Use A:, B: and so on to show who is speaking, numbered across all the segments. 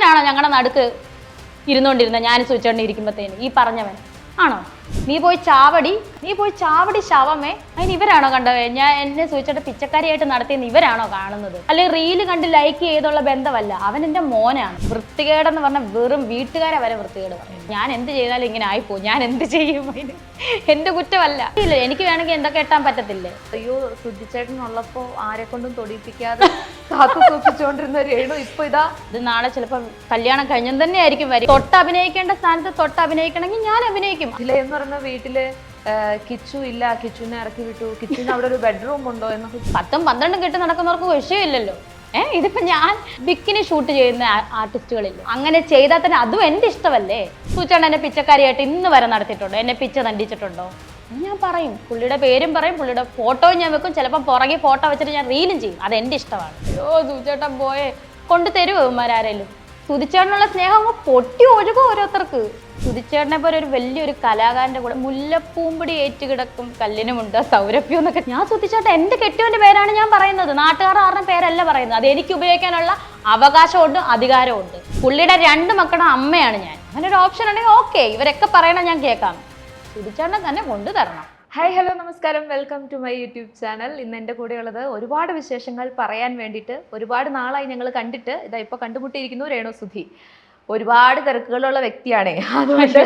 A: ഇവനാണോ ഞങ്ങളുടെ നടുക്ക് ഇരുന്നോണ്ടിരുന്ന ഞാൻ സൂചിച്ചോണ്ട് ഇരിക്കുമ്പോഴത്തേന് ഈ പറഞ്ഞവൻ ആണോ? നീ പോയി ചാവടി ശവമേ. അതിന് ഇവരാണോ കണ്ടത്? ഞാൻ എന്നെ സൂചിച്ചിട്ട് പിച്ചക്കാരിയായിട്ട് നടത്തിയെന്ന് ഇവരാണോ കാണുന്നത്? അല്ലെങ്കിൽ റീല് കണ്ട് ലൈക്ക് ചെയ്തുള്ള ബന്ധമല്ല. അവൻ എൻ്റെ മോനാണ്. വൃത്തികേടെന്ന് പറഞ്ഞാൽ വെറും വീട്ടുകാരെ വരെ വൃത്തികേട് പറയും. ഞാൻ എന്ത് ചെയ്താലും ഇങ്ങനെ ആയിപ്പോവും. ഞാൻ എന്ത് ചെയ്യും? അതിന് എൻ്റെ കുറ്റമല്ല. ഇല്ല, എനിക്ക് വേണമെങ്കിൽ എന്തൊക്കെ എത്താൻ പറ്റത്തില്ലേ?
B: അയ്യോ, സുജിച്ചേട്ടനുള്ളപ്പോ ആരെ കൊണ്ടും തൊടിയിപ്പിക്കാതെ കാത്തു സൂക്ഷിച്ചുകൊണ്ടിരുന്ന രേണു ഇപ്പൊ ഇതാ.
A: ഇത് നാളെ ചിലപ്പോൾ കല്യാണം കഴിഞ്ഞു തന്നെ ആയിരിക്കും വരും. തൊട്ട് അഭിനയിക്കേണ്ട സ്ഥാനത്ത് തൊട്ട് അഭിനയിക്കണമെങ്കിൽ ഞാൻ അഭിനയിക്കും.
B: എന്ന് പറഞ്ഞ വീട്ടില് കിച്ചു ഇല്ല, കിച്ചുവിനെ ഇറക്കി വിട്ടു, കിച്ചുവിന് അവിടെ ഒരു ബെഡ്റൂം ഉണ്ടോ എന്നൊക്കെ
A: 10ഉം 12ഉം കെട്ടി നടക്കുന്നവർക്ക് വിഷയമില്ലല്ലോ. ഇതിപ്പോ ഞാൻ ബിക്കിനി ഷൂട്ട് ചെയ്യുന്ന ആർട്ടിസ്റ്റുകളില്ല. അങ്ങനെ ചെയ്താൽ തന്നെ അതും എൻ്റെ ഇഷ്ടമല്ലേ. സൂചിച്ചാണ്ട് എന്നെ പിച്ചക്കാരിയായിട്ട് ഇന്ന് വരെ നടത്തിയിട്ടുണ്ടോ? എന്നെ പിച്ച തണ്ടിച്ചിട്ടുണ്ടോ? ഞാൻ പറയും. പുള്ളിയുടെ പേരും പറയും, പുള്ളിയുടെ ഫോട്ടോയും ഞാൻ വെക്കും. ചിലപ്പോൾ പുറകെ ഫോട്ടോ വെച്ചിട്ട് ഞാൻ റീലും ചെയ്യും. അത് എൻ്റെ ഇഷ്ടമാണ്. അയ്യോ സൂചിച്ചേട്ടൻ പോയേ കൊണ്ട് തരുമോ ഇവന്മാരാരേലും? സുധിച്ചേട്ടനുള്ള സ്നേഹം പൊട്ടി ഒഴുകും ഓരോരുത്തർക്ക്. സുധിച്ചേട്ടനെ പോലെ ഒരു വലിയൊരു കലാകാരൻ്റെ കൂടെ മുല്ലപ്പൂമ്പൊടി ഏറ്റുകിടക്കും കല്ലിനുമുണ്ട് സൗരഭ്യം എന്നൊക്കെ. ഞാൻ സുധിച്ചേട്ടൻ എൻ്റെ കെട്ടിയവൻ്റെ പേരാണ് ഞാൻ പറയുന്നത്. നാട്ടുകാർ ആരുടെ പേരല്ല പറയുന്നത്. അത് എനിക്ക് ഉപയോഗിക്കാനുള്ള അവകാശമുണ്ട്, അധികാരമുണ്ട്. പുള്ളിയുടെ 2 മക്കളുടെ അമ്മയാണ് ഞാൻ. അങ്ങനെ ഒരു ഓപ്ഷൻ ഉണ്ടെങ്കിൽ ഓക്കെ, ഇവരൊക്കെ പറയണം, ഞാൻ കേൾക്കാം. സുധിച്ചേട്ടനെ തന്നെ കൊണ്ടുതരണം.
B: ഹായ്, ഹലോ, നമസ്കാരം. Welcome to my YouTube channel. ഇന്ന് എൻ്റെ കൂടെയുള്ളത് ഒരുപാട് വിശേഷങ്ങൾ പറയാൻ വേണ്ടിയിട്ട്. ഒരുപാട് നാളായി ഞങ്ങൾ കണ്ടിട്ട്. ഇതാ ഇപ്പോൾ കണ്ടുമുട്ടിയിരിക്കുന്നു രേണു സുധി. ഒരുപാട് തിരക്കുകളുള്ള വ്യക്തിയാണ്, അതുകൊണ്ട്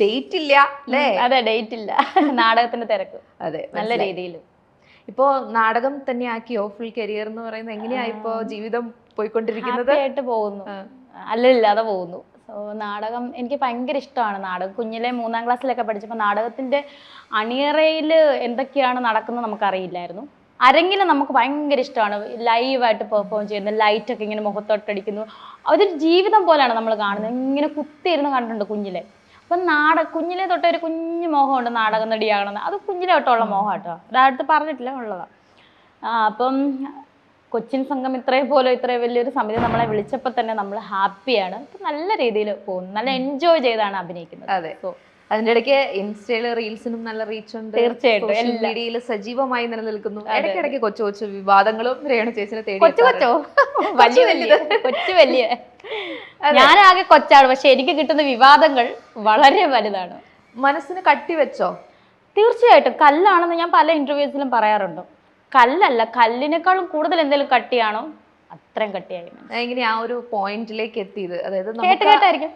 B: ഡേറ്റ് ഇല്ല അല്ലേ?
A: അതെ, ഡേറ്റ് ഇല്ല. നാടകത്തിന്റെ തിരക്ക്.
B: അതെ,
A: നല്ല രീതിയിൽ.
B: ഇപ്പോ നാടകം തന്നെ ആക്കിയോ ഫുൾ കരിയർ എന്ന് പറയുന്നത്? എങ്ങനെയാ ഇപ്പോ ജീവിതം പോയിക്കൊണ്ടിരിക്കുന്നത്?
A: ആയിട്ട് പോകുന്നു, അല്ലില്ലാതെ പോകുന്നു. നാടകം എനിക്ക് ഭയങ്കര ഇഷ്ടമാണ്. നാടകം കുഞ്ഞിലെ 3ാം ക്ലാസ്സിലൊക്കെ പഠിച്ചപ്പോൾ നാടകത്തിന്റെ അണിയറയിൽ എന്തൊക്കെയാണ് നടക്കുന്നത് നമുക്കറിയില്ലായിരുന്നു. അരങ്ങിൽ നമുക്ക് ഭയങ്കര ഇഷ്ടമാണ്. ലൈവായിട്ട് പെർഫോം ചെയ്യുന്നത്, ലൈറ്റൊക്കെ ഇങ്ങനെ മുഖത്തോട്ടടിക്കുന്നു. അതൊരു ജീവിതം പോലെയാണ് നമ്മൾ കാണുന്നത്. ഇങ്ങനെ കുത്തിയിരുന്ന് കണ്ടിട്ടുണ്ട് കുഞ്ഞിലെ. അപ്പം കുഞ്ഞിലെ തൊട്ട് ഒരു കുഞ്ഞു മോഹമുണ്ട് നാടകം നടിയാകണമെന്ന്. അത് കുഞ്ഞിലെ തൊട്ടുള്ള മോഹം കേട്ടോ, ഒരാളുടെ പറഞ്ഞിട്ടില്ല, ഉള്ളതാണ്. അപ്പം കൊച്ചിൻ സംഘമിത്രയെ പോലെ ഇത്രയും വലിയൊരു സമിതി നമ്മളെ വിളിച്ചപ്പോൾ തന്നെ നമ്മൾ ഹാപ്പിയാണ്. നല്ല രീതിയിൽ പോകുന്നു, നല്ല എൻജോയ് ചെയ്താണ് അഭിനയിക്കുന്നത്.
B: അതെ, അതിന്റെ ഇടയ്ക്ക് ഇൻസ്റ്റയില് റീൽസിനും നല്ല റീച്ച് ഉണ്ട്.
A: തീർച്ചയായിട്ടും
B: മീഡിയയിൽ സജീവമായി നിലനിൽക്കുന്നു. ഇടയ്ക്കിടയ്ക്ക് കൊച്ചു കൊച്ചു വിവാദങ്ങളും രേണു ചേച്ചിനെ തേടി.
A: കൊച്ചോ വലിയ ഞാനാകെ കൊച്ചാണ്, പക്ഷെ എനിക്ക് കിട്ടുന്ന വിവാദങ്ങൾ വളരെ വലുതാണ്.
B: മനസ്സിന് കട്ടി വെച്ചോ?
A: തീർച്ചയായിട്ടും കല്ലാണെന്ന് ഞാൻ പല ഇന്റർവ്യൂസിലും പറയാറുണ്ട്. കല്ലല്ല, കല്ലിനേക്കാളും കൂടുതൽ എന്തെങ്കിലും കട്ടിയാണോ അത്രയും കട്ടിയായി.
B: എങ്ങനെ ആ ഒരു പോയിന്റിലേക്ക് എത്തിയത്? അതായത്
A: കേട്ടായിരിക്കും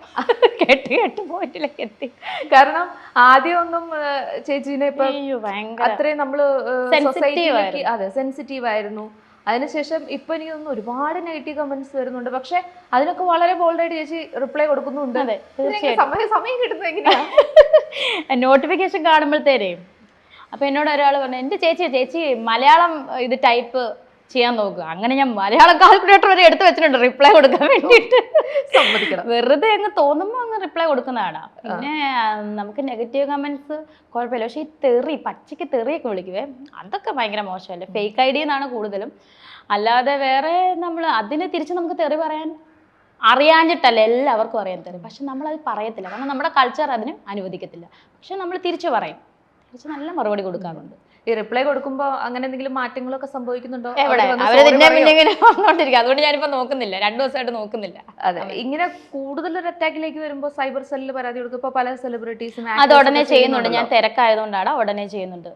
A: കേട്ട് പോയിന്റിലേക്ക് എത്തി.
B: കാരണം ആദ്യമൊന്നും ചേച്ചീനെ ഇപ്പൊ അത്രയും നമ്മള് സെൻസിറ്റീവ് ആയിരുന്നു. അതിനുശേഷം ഇപ്പൊ എനിക്ക് തോന്നുന്നു ഒരുപാട് നെഗറ്റീവ് കമന്റ്സ് വരുന്നുണ്ട്. പക്ഷെ അതിനൊക്കെ വളരെ ബോൾഡായിട്ട് ചേച്ചി റിപ്ലൈ കൊടുക്കുന്നുണ്ട്. സമയം കിട്ടുന്നത് എങ്ങനെയാ?
A: നോട്ടിഫിക്കേഷൻ കാണുമ്പോഴത്തേനേ അപ്പൊ എന്നോട് ഒരാൾ പറഞ്ഞു, എൻ്റെ ചേച്ചി മലയാളം ഇത് ടൈപ്പ് ചെയ്യാൻ നോക്കുക. അങ്ങനെ ഞാൻ മലയാളം കാൽക്കുലേറ്റർ വരെ എടുത്തു വെച്ചിട്ടുണ്ട് റിപ്ലൈ കൊടുക്കാൻ വേണ്ടിയിട്ട്. വെറുതെ അങ്ങ് തോന്നുമ്പോൾ അങ്ങ് റിപ്ലൈ കൊടുക്കുന്നതാണ്. പിന്നെ നമുക്ക് നെഗറ്റീവ് കമന്റ്സ് കുഴപ്പമില്ല, പക്ഷെ ഈ പച്ചയ്ക്ക് തെറിയൊക്കെ വിളിക്കുവേ, അതൊക്കെ ഭയങ്കര മോശമല്ലേ. ഫേക്ക് ഐ ഡി എന്നാണ് കൂടുതലും, അല്ലാതെ വേറെ നമ്മൾ അതിന് തിരിച്ച് നമുക്ക് തെറി പറയാൻ അറിയാഞ്ഞിട്ടല്ല, എല്ലാവർക്കും അറിയാൻ തെറി. പക്ഷെ നമ്മളത് പറയത്തില്ല, കാരണം നമ്മുടെ കൾച്ചർ അതിന് അനുവദിക്കത്തില്ല. പക്ഷെ നമ്മൾ തിരിച്ചു പറയും, തിരിച്ച് നല്ല മറുപടി കൊടുക്കാറുണ്ട്.
B: ഈ റിപ്ലൈ കൊടുക്കുമ്പോ അങ്ങനെ എന്തെങ്കിലും മാറ്റങ്ങളൊക്കെ സംഭവിക്കുന്നുണ്ടോ?
A: അതുകൊണ്ട് ഞാനിപ്പോ നോക്കുന്നില്ല, 2 ദിവസമായിട്ട് നോക്കുന്നില്ല.
B: അതെ, ഇങ്ങനെ കൂടുതൽ ഒരു അറ്റാക്കിലേക്ക് വരുമ്പോൾ സൈബർ സെല്ലിൽ പരാതി കൊടുക്കും. ഇപ്പൊ പല സെലിബ്രിറ്റീസും
A: അത് ഉടനെ ചെയ്യുന്നുണ്ട്. ഞാൻ തിരക്കായതുകൊണ്ടാണ് ഉടനെ ചെയ്യുന്നുണ്ട്.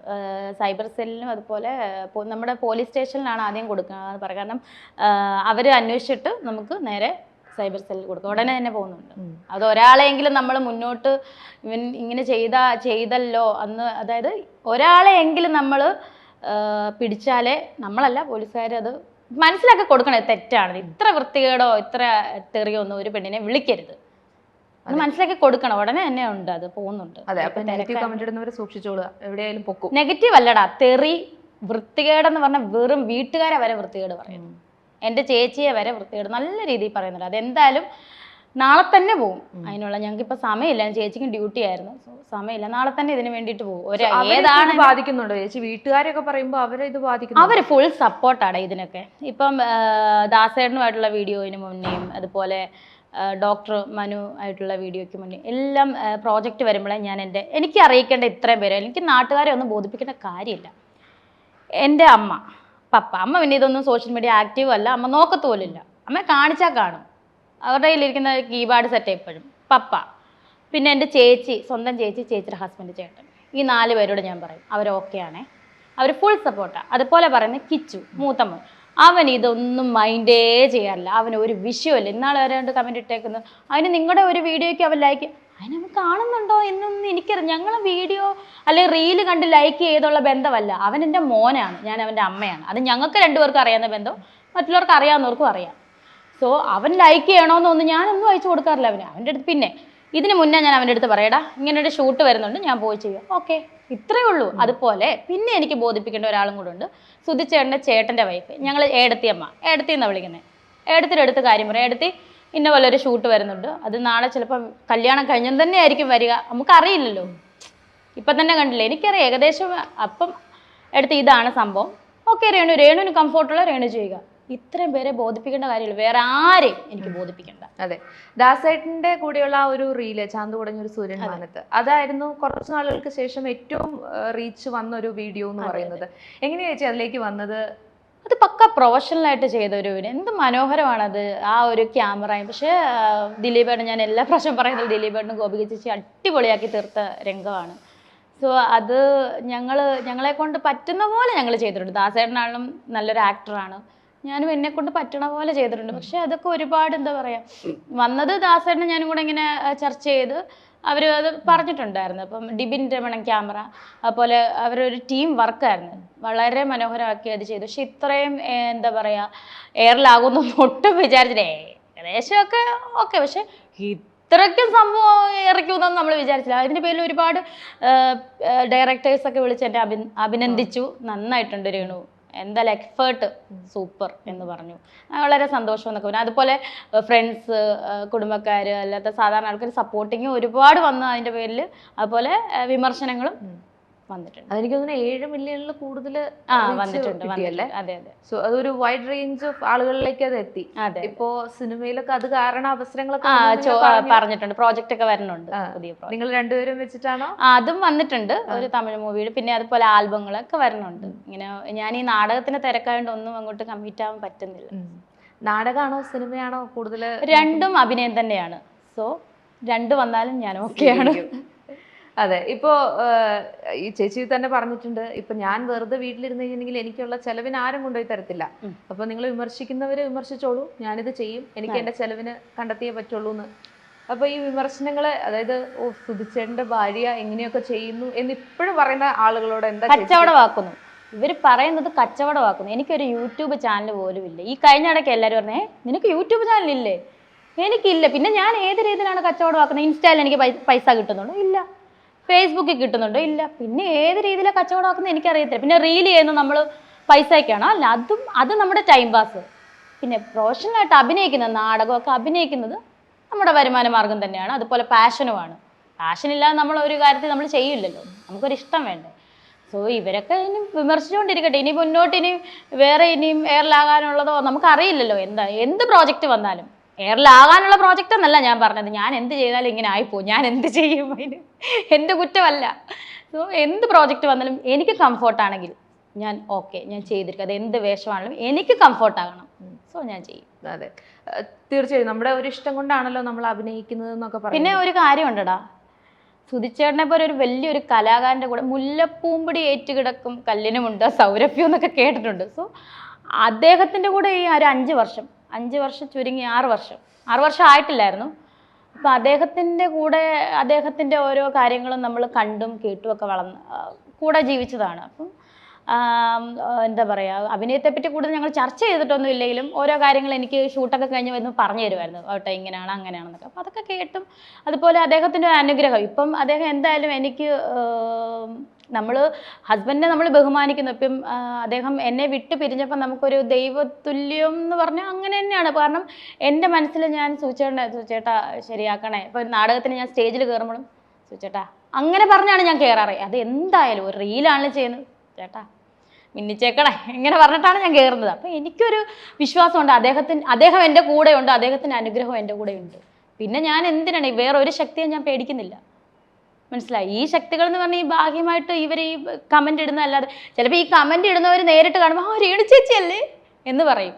A: സൈബർ സെല്ലിനും അതുപോലെ നമ്മുടെ പോലീസ് സ്റ്റേഷനിലാണ് ആദ്യം കൊടുക്കുക പറയാം. കാരണം അവര് അന്വേഷിച്ചിട്ട് നമുക്ക് നേരെ സൈബർ സെല്ലിൽ കൊടുക്കും, ഉടനെ തന്നെ പോകുന്നുണ്ട്. അത് ഒരാളെങ്കിലും നമ്മൾ മുന്നോട്ട് ഇവൻ ഇങ്ങനെ ചെയ്തല്ലോ അന്ന്, അതായത് ഒരാളെയെങ്കിലും നമ്മൾ പിടിച്ചാലേ, നമ്മളല്ല പോലീസുകാർ അത് മനസ്സിലാക്കി കൊടുക്കണേ തെറ്റാണ്. ഇത്ര വൃത്തികേടോ ഇത്ര തെറിയോ ഒന്നും ഒരു പെണ്ണിനെ വിളിക്കരുത്, അത് മനസ്സിലാക്കി കൊടുക്കണം. ഉടനെ തന്നെ ഉണ്ട്, അത് പോകുന്നുണ്ട്.
B: സൂക്ഷിച്ചോളുക, എവിടെയായാലും പൊക്കും.
A: നെഗറ്റീവ് അല്ലടാ, തെറി വൃത്തികേടെന്ന് പറഞ്ഞാൽ വെറും വീട്ടുകാരെ വരെ വൃത്തികേട് പറയുന്നു. എൻ്റെ ചേച്ചിയെ വരെ വൃത്തികേട് നല്ല രീതിയിൽ പറയുന്നുണ്ട്. അതെന്തായാലും നാളെ തന്നെ പോകും. അതിനുള്ള ഞങ്ങൾക്കിപ്പോൾ സമയമില്ല, ചേച്ചിക്കും ഡ്യൂട്ടി ആയിരുന്നു, സമയമില്ല. നാളെ തന്നെ ഇതിന് വേണ്ടിയിട്ട് പോകും.
B: ഏതാണ് ബാധിക്കുന്നുണ്ടോ ചേച്ചി? വീട്ടുകാരൊക്കെ പറയുമ്പോൾ അവരെ ഇത് ബാധിക്കുന്നു?
A: അവർ ഫുൾ സപ്പോർട്ടാണ് ഇതിനൊക്കെ. ഇപ്പം ദാസേട്ടനുമായിട്ടുള്ള വീഡിയോയിന് മുന്നേയും അതുപോലെ ഡോക്ടർ മനു ആയിട്ടുള്ള വീഡിയോയ്ക്ക് മുന്നേ എല്ലാം പ്രോജക്റ്റ് വരുമ്പോഴേ എനിക്ക് അറിയിക്കേണ്ട ഇത്രയും പേര്, എനിക്ക് നാട്ടുകാരെ ഒന്നും ബോധിപ്പിക്കേണ്ട കാര്യമില്ല. എൻ്റെ അമ്മ പിന്നെ ഇതൊന്നും സോഷ്യൽ മീഡിയ ആക്റ്റീവ് അല്ല, അമ്മ നോക്കത്ത് പോലില്ല. അമ്മ കാണിച്ചാൽ കാണും, അവരുടെ കയ്യിലിരിക്കുന്ന കീപാഡ് സെറ്റ് എപ്പോഴും പപ്പ, പിന്നെ എൻ്റെ ചേച്ചി, സ്വന്തം ചേച്ചി, ചേച്ചിയുടെ ഹസ്ബൻഡ്, ചേട്ടൻ, ഈ 4 പേരോട് ഞാൻ പറയും അവർ ഓക്കെ ആണേ, അവർ ഫുൾ സപ്പോർട്ടാണ്. അതുപോലെ പറയുന്നത് കിച്ചു, മൂത്തമ്മ, അവൻ ഇതൊന്നും മൈൻഡേ ചെയ്യാറില്ല, അവന് ഒരു വിഷയമല്ല. ഇന്നാൾ വരാണ്ട് കമൻറ്റ് ഇട്ടേക്കുന്നത്, അതിന് നിങ്ങളുടെ ഒരു വീഡിയോയ്ക്ക് അവൻ ലൈക്ക്, അതിന് അവൻ കാണുന്നുണ്ടോ എന്നൊന്നും എനിക്കറിയാം. ഞങ്ങൾ വീഡിയോ അല്ലെങ്കിൽ റീല് കണ്ട് ലൈക്ക് ചെയ്തുള്ള ബന്ധമല്ല, അവൻ എൻ്റെ മോനാണ്, ഞാൻ അവൻ്റെ അമ്മയാണ്. അത് ഞങ്ങൾക്ക് 2 പേർക്കും അറിയാവുന്ന ബന്ധം, മറ്റുള്ളവർക്ക് അറിയാവുന്നവർക്കും അറിയാം. സോ അവൻ ലൈക്ക് ചെയ്യണമെന്നൊന്നും ഞാനൊന്നും അയച്ചു കൊടുക്കാറില്ല അവൻ്റെ അടുത്ത്. പിന്നെ ഇതിന് മുന്നേ ഞാൻ അവൻ്റെ അടുത്ത് പറയടാ ഇങ്ങനെ ഒരു ഷൂട്ട് വരുന്നുണ്ട്, ഞാൻ പോയി ചെയ്യാം, ഓക്കെ, ഇത്രയേ ഉള്ളൂ. അതുപോലെ പിന്നെ എനിക്ക് ബോധിപ്പിക്കേണ്ട ഒരാളും കൂടെ ഉണ്ട്, സുധിച്ചേട്ടൻ്റെ ചേട്ടൻ്റെ വൈഫ്, ഞങ്ങൾ ഏടത്തിയമ്മ, ഏടത്തി എന്നാണ് വിളിക്കുന്നത്. ഏടത്തിൻ്റെ അടുത്ത് കാര്യം പറയാം, ഏടത്തി ഇന്ന പോലെ ഒരു ഷൂട്ട് വരുന്നുണ്ട്, അത് നാളെ ചിലപ്പോൾ കല്യാണം കഴിഞ്ഞെന്ന് തന്നെ ആയിരിക്കും വരിക, നമുക്കറിയില്ലല്ലോ, ഇപ്പം തന്നെ കണ്ടില്ലേ, എനിക്കറിയാം ഏകദേശം. അപ്പം എടുത്ത് ഇതാണ് സംഭവം, ഓക്കെ രേണുവിന് കംഫോർട്ടുള്ള രേണു ചെയ്യുക. ഇത്രയും പേരെ ബോധിപ്പിക്കേണ്ട കാര്യമില്ല, വേറെ ആരെയും എനിക്ക് ബോധിപ്പിക്കേണ്ട.
B: അതെ, ദാസേട്ടന്റെ കൂടെയുള്ള ആ ഒരു റീല് ചാന്ത് കുടഞ്ഞൊരു സൂര്യൻ മാനത്ത്, അതായിരുന്നു കുറച്ച് നാളുകൾക്ക് ശേഷം ഏറ്റവും റീച്ച് വന്ന ഒരു വീഡിയോ എന്ന് പറയുന്നത്. എങ്ങനെയാ ചേച്ചി അതിലേക്ക് വന്നത്?
A: അത് പക്ക പ്രൊഫഷണലായിട്ട് ചെയ്ത ഒരു എന്ത് മനോഹരമാണത്, ആ ഒരു ക്യാമറയും. പക്ഷേ ദിലീപേട്ടൻ, ഞാൻ എല്ലാ പ്രാവശ്യം പറയുന്നത് ദിലീപേട്ടനും ഗോപിക ചേച്ചി അടിപൊളിയാക്കി തീർത്ത രംഗമാണ്. സോ അത് ഞങ്ങളെ കൊണ്ട് പറ്റുന്ന പോലെ ഞങ്ങൾ ചെയ്തിട്ടുണ്ട്. ദാസേട്ടനാണെങ്കിലും നല്ലൊരു ആക്ടറാണ്, ഞാനും എന്നെ കൊണ്ട് പറ്റണ പോലെ ചെയ്തിട്ടുണ്ട്. പക്ഷെ അതൊക്കെ ഒരുപാട് എന്താ പറയുക, വന്നത് ദാസേട്ടനും ഞാനും കൂടെ ഇങ്ങനെ ചർച്ച ചെയ്ത് അവർ അത് പറഞ്ഞിട്ടുണ്ടായിരുന്നു. അപ്പം ഡിബിൻ രമണൻ ക്യാമറ, അതുപോലെ അവരൊരു ടീം വർക്കായിരുന്നു, വളരെ മനോഹരമാക്കി അത് ചെയ്തു. പക്ഷെ ഇത്രയും എന്താ പറയുക എയറിലാകുന്നൊന്നും ഒട്ടും വിചാരിച്ചില്ലേ, ഏകദേശമൊക്കെ ഓക്കെ, പക്ഷെ ഇത്രയ്ക്കും സംഭവം ഇറക്കുമെന്നൊന്നും നമ്മൾ വിചാരിച്ചില്ല. അതിൻ്റെ പേരിൽ ഒരുപാട് ഡയറക്ടേഴ്സൊക്കെ വിളിച്ച് എന്നെ അഭിനന്ദിച്ചു, നന്നായിട്ടുണ്ട് രേണു, എന്തായാലും എക്സ്പേർട്ട് സൂപ്പർ എന്ന് പറഞ്ഞു. വളരെ സന്തോഷം എന്നൊക്കെ പറഞ്ഞു. അതുപോലെ ഫ്രണ്ട്സ്, കുടുംബക്കാർ, അല്ലാത്ത സാധാരണ ആൾക്കാർ സപ്പോർട്ടിങ് ഒരുപാട് വന്നു അതിൻ്റെ പേരിൽ. അതുപോലെ വിമർശനങ്ങളും വന്നിട്ടുണ്ട്.
B: അതെനിക്ക് തോന്നുന്നു 7 മില്യണിൽ കൂടുതൽ
A: വന്നിട്ടുണ്ട്. അതെ അതെ.
B: സോ അതൊരു വൈഡ് റേഞ്ച് ഓഫ് ആളുകളിലേക്ക് അത് എത്തി. ഇപ്പോ സിനിമയിലൊക്കെ അത് കാരണം അവസരങ്ങളൊക്കെ
A: പറഞ്ഞിട്ടുണ്ട്, പ്രോജക്റ്റ് ഒക്കെ വരുന്നുണ്ട് പുതിയ.
B: നിങ്ങൾ രണ്ടുപേരും വെച്ചിട്ടാണോ?
A: അതും വന്നിട്ടുണ്ട്, ഒരു തമിഴ് മൂവിയുടെ. പിന്നെ അതുപോലെ ആൽബങ്ങളൊക്കെ വരുന്നുണ്ട്. ഇങ്ങനെ ഞാൻ ഈ നാടകത്തിന് തിരക്കായോണ്ട് ഒന്നും അങ്ങോട്ട് കമ്മിറ്റ് ആവാൻ പറ്റുന്നില്ല.
B: നാടകമാണോ സിനിമയാണോ കൂടുതൽ?
A: രണ്ടും അഭിനയം തന്നെയാണ്. സോ 2 വന്നാലും ഞാൻ ഓക്കെയാണ്.
B: അതെ, ഇപ്പോ ഈ ചേച്ചി തന്നെ പറഞ്ഞിട്ടുണ്ട്, ഇപ്പൊ ഞാൻ വെറുതെ വീട്ടിലിരുന്ന് കഴിഞ്ഞെങ്കിൽ എനിക്കുള്ള ചെലവിന് ആരും കൊണ്ടുപോയി തരത്തില്ല. അപ്പൊ നിങ്ങൾ വിമർശിക്കുന്നവര് വിമർശിച്ചോളൂ, ഞാനിത് ചെയ്യും, എനിക്ക് എന്റെ ചെലവിന് കണ്ടെത്തിയേ പറ്റുള്ളൂ എന്ന്. അപ്പൊ ഈ വിമർശനങ്ങള്, അതായത് സുധിച്ചേട്ടന്റെ ഭാര്യ എങ്ങനെയൊക്കെ ചെയ്യുന്നു എന്ന് ഇപ്പോഴും പറയുന്ന ആളുകളോട് എന്താ?
A: കച്ചവടമാക്കുന്നു ഇവർ പറയുന്നത്, കച്ചവടമാക്കുന്നു. എനിക്കൊരു യൂട്യൂബ് ചാനൽ പോലും ഇല്ല. ഈ കഴിഞ്ഞ ഇടയ്ക്ക് എല്ലാവരും പറഞ്ഞേ നിനക്ക് യൂട്യൂബ് ചാനൽ ഇല്ലേ? എനിക്കില്ല. പിന്നെ ഞാൻ ഏത് രീതിയിലാണ് കച്ചവടമാക്കുന്നത്? ഇൻസ്റ്റയിൽ എനിക്ക് പൈസ കിട്ടുന്നുണ്ടോ? ഇല്ല. ഫേസ്ബുക്കിൽ കിട്ടുന്നുണ്ടോ? ഇല്ല. പിന്നെ ഏത് രീതിയിലാണ് കച്ചവടമാക്കുന്നത് എനിക്കറിയത്തില്ല. പിന്നെ റീൽ ചെയ്യുന്നത് നമ്മൾ പൈസയ്ക്കാണോ? അല്ല, അത് നമ്മുടെ ടൈം പാസ്. പിന്നെ പ്രൊഫഷണലായിട്ട് അഭിനയിക്കുന്നത്, നാടകമൊക്കെ അഭിനയിക്കുന്നത് നമ്മുടെ വരുമാന മാർഗം തന്നെയാണ്. അതുപോലെ പാഷനുമാണ്. പാഷനില്ലാതെ നമ്മൾ ഒരു കാര്യത്തിൽ നമ്മൾ ചെയ്യില്ലല്ലോ, നമുക്കൊരിഷ്ടം വേണ്ടേ. സോ ഇവരൊക്കെ ഇനി വിമർശിച്ചുകൊണ്ടിരിക്കട്ടെ. ഇനി മുന്നോട്ട് ഇനിയും എയറിലാകാനുള്ളതോ നമുക്കറിയില്ലല്ലോ. എന്ത് പ്രോജക്റ്റ് വന്നാലും എയറിലാകാനുള്ള പ്രോജക്റ്റ് എന്നല്ല ഞാൻ പറഞ്ഞത്. ഞാൻ എന്ത് ചെയ്താലും ഇങ്ങനെ ആയിപ്പോവും, ഞാൻ എന്ത് ചെയ്യും, അതിന് എൻ്റെ കുറ്റമല്ല. സോ എന്ത് പ്രോജക്റ്റ് വന്നാലും എനിക്ക് കംഫോർട്ടാണെങ്കിൽ ഞാൻ ഓക്കെ, ഞാൻ ചെയ്തിരിക്കും. അത് എന്ത് വേഷമാണെങ്കിലും എനിക്ക് കംഫോർട്ടാകണം. സോ ഞാൻ ചെയ്യും.
B: അതെ, തീർച്ചയായും നമ്മുടെ ഒരു ഇഷ്ടം കൊണ്ടാണല്ലോ നമ്മൾ അഭിനയിക്കുന്നത് എന്നൊക്കെ പറയും.
A: പിന്നെ ഒരു കാര്യമുണ്ടടാ, സുധിച്ചേട്ടനെ പോലെ ഒരു വലിയൊരു കലാകാരൻ്റെ കൂടെ മുല്ലപ്പൂമ്പൊടി ഏറ്റുകിടക്കും കല്ലിനുമുണ്ട് സൗരഭ്യം എന്നൊക്കെ കേട്ടിട്ടുണ്ട്. സോ അദ്ദേഹത്തിൻ്റെ കൂടെ ഈ ഒരു 5 വർഷം ചുരുങ്ങി 6 വർഷം ആയിട്ടില്ലായിരുന്നു. അപ്പം അദ്ദേഹത്തിൻ്റെ കൂടെ അദ്ദേഹത്തിൻ്റെ ഓരോ കാര്യങ്ങളും നമ്മൾ കണ്ടും കേട്ടും ഒക്കെ കൂടെ ജീവിച്ചതാണ്. അപ്പം എന്താ പറയുക, അഭിനയത്തെപ്പറ്റി കൂടുതൽ ഞങ്ങൾ ചർച്ച ചെയ്തിട്ടൊന്നും ഇല്ലെങ്കിലും ഓരോ കാര്യങ്ങൾ എനിക്ക് ഷൂട്ടൊക്കെ കഴിഞ്ഞ് വന്ന് പറഞ്ഞു തരുമായിരുന്നു, കേട്ടോ ഇങ്ങനെയാണ് അങ്ങനെയാണെന്നൊക്കെ. അപ്പം അതൊക്കെ കേട്ടും, അതുപോലെ അദ്ദേഹത്തിൻ്റെ അനുഗ്രഹം. ഇപ്പം അദ്ദേഹം എന്തായാലും എനിക്ക്, നമ്മൾ ഹസ്ബൻഡിനെ നമ്മൾ ബഹുമാനിക്കുന്നു. ഇപ്പം അദ്ദേഹം എന്നെ വിട്ട് പിരിഞ്ഞപ്പോൾ നമുക്കൊരു ദൈവതുല്യം എന്ന് പറഞ്ഞാൽ അങ്ങനെ തന്നെയാണ്. കാരണം എൻ്റെ മനസ്സിൽ ഞാൻ സുചേട്ടാ ശരിയാക്കണേ, ഇപ്പം നാടകത്തിന് ഞാൻ സ്റ്റേജിൽ കയറുമ്പോഴും സുചേട്ടാ അങ്ങനെ പറഞ്ഞാണ് ഞാൻ കയറാറ്. അത് എന്തായാലും ഒരു റീലാണ് ചെയ്യുന്നത്, ചേട്ടാ മിന്നിച്ചേക്കണേ ഇങ്ങനെ പറഞ്ഞിട്ടാണ് ഞാൻ കയറുന്നത്. അപ്പം എനിക്കൊരു വിശ്വാസമുണ്ട്, അദ്ദേഹം എൻ്റെ കൂടെയുണ്ട്, അദ്ദേഹത്തിൻ്റെ അനുഗ്രഹം എൻ്റെ കൂടെയുണ്ട്. പിന്നെ ഞാൻ എന്തിനാണ് വേറൊരു ശക്തിയെ ഞാൻ പേടിക്കുന്നില്ല. മനസ്സിലായി? ഈ ശക്തികൾ എന്ന് പറഞ്ഞാൽ ഈ ഭാഗ്യമായിട്ട് ഇവർ ഈ കമൻ്റ് ഇടുന്നതല്ലാതെ, ചിലപ്പോൾ ഈ കമൻ്റ് ഇടുന്നവർ നേരിട്ട് കാണുമ്പോൾ രേണു ചേച്ചിയല്ലേ എന്ന് പറയും.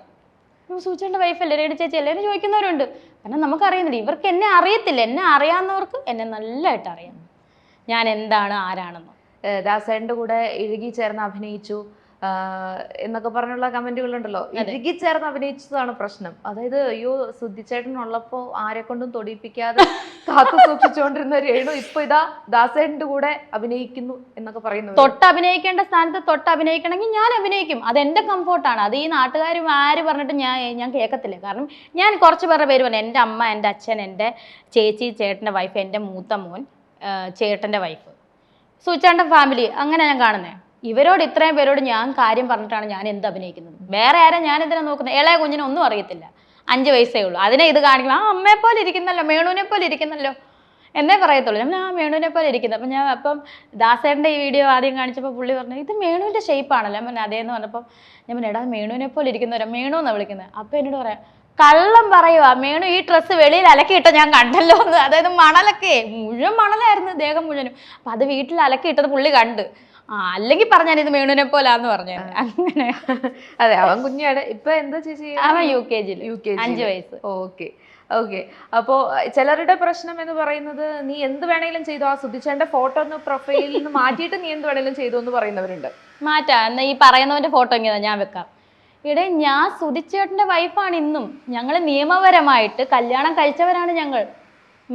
A: സൂചിയുടെ വൈഫല്ലേ, രേണു ചേച്ചിയല്ലേ എന്ന് ചോദിക്കുന്നവരുണ്ട്. കാരണം നമുക്കറിയുന്നില്ല, ഇവർക്ക് എന്നെ അറിയത്തില്ല. എന്നെ അറിയാവുന്നവർക്ക് എന്നെ നല്ലതായിട്ട് അറിയാം, ഞാൻ എന്താണ് ആരാണെന്ന്.
B: ദാസേട്ടൻ്റെ കൂടെ ഇഴുകി ചേർന്ന് അഭിനയിച്ചു എന്നൊക്കെ പറഞ്ഞുള്ള കമന്റുകളുണ്ടല്ലോ. ഇഴുകി ചേർന്ന് അഭിനയിച്ചതാണ് പ്രശ്നം. അതായത് അയ്യോ സുധിച്ചേട്ടനുള്ളപ്പോ ആരെ കൊണ്ടും തൊടിയിപ്പിക്കാതെ കാത്തു സൂക്ഷിച്ചുകൊണ്ടിരുന്ന രേണു ഇപ്പൊ ഇതാ ദാസേട്ടൻ്റെ കൂടെ അഭിനയിക്കുന്നു എന്നൊക്കെ പറയുന്നു.
A: തൊട്ട് അഭിനയിക്കേണ്ട സ്ഥാനത്ത് തൊട്ട് അഭിനയിക്കണമെങ്കിൽ ഞാൻ അഭിനയിക്കും. അത് എൻ്റെ കംഫോർട്ടാണ്. അത് ഈ നാട്ടുകാരും ആര് പറഞ്ഞിട്ട് ഞാൻ കേൾക്കത്തില്ല. കാരണം ഞാൻ കുറച്ച് പേരുടെ പേര് പറഞ്ഞു. എൻ്റെ അമ്മ, എൻ്റെ അച്ഛൻ, എൻ്റെ ചേച്ചി, ചേട്ടൻ്റെ വൈഫ്, എൻ്റെ മൂത്ത മോൻ, ചേട്ടൻ്റെ വൈഫ്, സൂചാണ്ട ഫാമിലി, അങ്ങനെ ഞാൻ കാണുന്നത്. ഇവരോട് ഇത്രയും പേരോട് ഞാൻ കാര്യം പറഞ്ഞിട്ടാണ് ഞാൻ എന്ത് അഭിനയിക്കുന്നത്. വേറെ ആരും ഞാൻ എന്തിനാ നോക്കുന്നത്? ഇളയ കുഞ്ഞിനെ ഒന്നും അറിയത്തില്ല, 5 വയസ്സേ ഉള്ളൂ. അതിനെ ഇത് കാണിക്കുമ്പോൾ ആ അമ്മയെ പോലെ ഇരിക്കുന്നല്ലോ, മേണുവിനെ പോലെ ഇരിക്കുന്നല്ലോ എന്നേ പറയത്തുള്ളൂ. ഞാൻ ആ മേണുവിനെ പോലെ ഇരിക്കുന്നത്. അപ്പം ദാസേട്ടൻ്റെ ഈ വീഡിയോ ആദ്യം കാണിച്ചപ്പോൾ പുള്ളി പറഞ്ഞു ഇത് മേണുവിൻ്റെ ഷേപ്പാണല്ലോ. ഞാൻ പറഞ്ഞു അതേന്ന് പറഞ്ഞപ്പോൾ ഞാൻ പറഞ്ഞു എടാ മേണുവിനെ പോലെ ഇരിക്കുന്നവരാ മേണു എന്നാണ് വിളിക്കുന്നത്. അപ്പം എന്നോട് പറയാം കള്ളം പറയുക, മേണു ഈ ഡ്രസ്സ് വെളിയിൽ അലക്കിയിട്ട ഞാൻ കണ്ടല്ലോ എന്ന്. അതായത് മണലൊക്കെ മുഴുവൻ മണലായിരുന്നു ദേഹം മുഴുവനും. അപ്പം അത് വീട്ടിൽ അലക്കിയിട്ടത് പുള്ളി കണ്ട്. അല്ലെങ്കിൽ പറഞ്ഞാൽ ഇത് മേണുവിനെ പോലാന്ന് പറഞ്ഞു. അങ്ങനെ
B: അതെ, അവൻ കുഞ്ഞാണ്. ഇപ്പൊ എന്താ ചേച്ചി?
A: അവൻ UKG 5 വയസ്സ്.
B: Okay okay. അപ്പോൾ ചിലരുടെ പ്രശ്നം എന്ന് പറയുന്നത് നീ എന്ത് വേണേലും ചെയ്തോ, ആ സുധിച്ചേട്ടൻ്റെ ഫോട്ടോ ഒന്ന് പ്രൊഫൈലിൽ നിന്ന് മാറ്റിയിട്ട് നീ എന്ത് വേണേലും ചെയ്തോ എന്ന് പറയുന്നവരുണ്ട്.
A: മാറ്റാ എന്നാ ഈ പറയുന്നവന്റെ ഫോട്ടോ ഇങ്ങനെ ഞാൻ വെക്കാം. ഇവിടെ ഞാൻ സുധിച്ചേട്ടൻ്റെ വൈഫാണ്. ഇന്നും ഞങ്ങൾ നിയമപരമായിട്ട് കല്യാണം കഴിച്ചവരാണ്. ഞങ്ങൾ